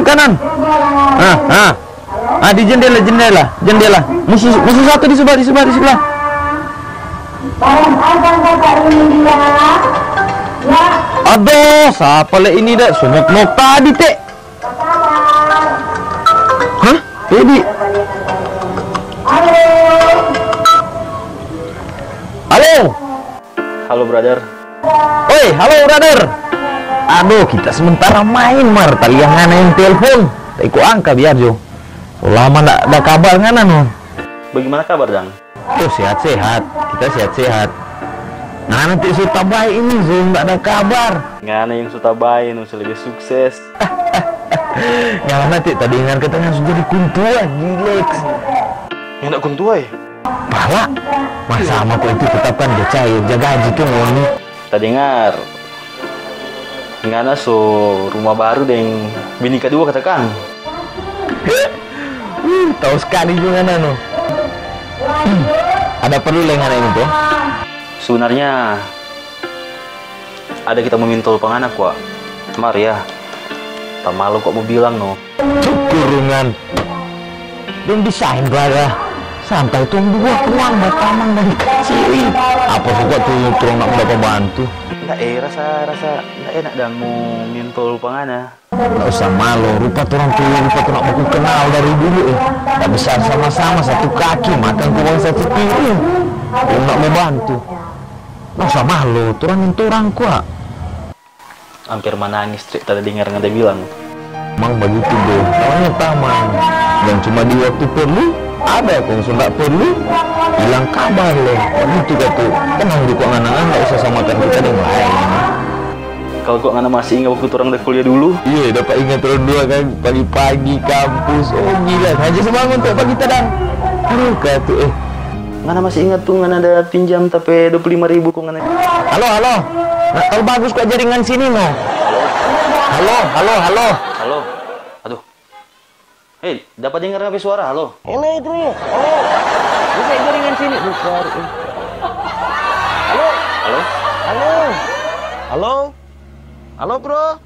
kanan. Di jendela. Musuh satu di sebelah. Aduh, siapa le ini dah? Sumuk tadi teh. Hah? Baby. Halo. Halo brother. Oi, halo brother. Aduh, kita sementara main mar. Taliang ngana telepon. Aku angka biar jo. Lama ndak ada kabar ngana no. Bagaimana kabar Dang? Oh, sehat-sehat. Kita sehat-sehat. Nah, nanti sudah baik ini Zoom ndak ada kabar. Ngana yang sudah baik, nu lebih sukses. Yang nanti tadi ingat katanya sudah jadi kuntuan, relax. Yang nak kuntuai? Pala, masa sama kau itu tetapkan dia cair, jaga haji tuh ngoni. Tadi dengar. Ngana so rumah baru dengan bini kedua katakan. Tahu sekali juga nano. Ada perlu lengan ini tuh? Sebenarnya ada kita meminta penganak Wak. Mar ya. Tak malu kok mau bilang no. Kurungan. Belum desain brother. Santai tuh dua tuang batamang dari kecil. Apa suka tuh turun nak mendapat bantu? Nggak rasa nggak enak dan mau minta penganak. Nggak usah malu. Rupa turun nak aku kenal dari dulu. Tak besar sama-sama satu kaki makan kuang satu piring. Nak mau bantu. Nggak usah malu. Turun kuat. Hampir menangis tadi dengar ngade bilang. Emang begitu deh, namanya taman. Dan cuma di waktu perlu, ada kalau sudah perlu, bilang kabar loh. Begitu kata, tenang di kok anak-anak nggak usah samakan kita dengan lain. Kalau kok anak masih ingat waktu orang udah kuliah dulu? Iya, dapat ingat orang dua kan, pagi-pagi kampus. Oh gila, aja semangat untuk pagi tadang. Aduh kata Ngana masih ingat tuh ngana ada pinjam tapi 25.000 kok ngana. Halo. Nah, kalau bagus kok jaringan sini no. Halo. Aduh. Hei, dapat dengar apa suara? Halo. Halo bro. Halo. Bisa jaringan sini bukan. Halo bro.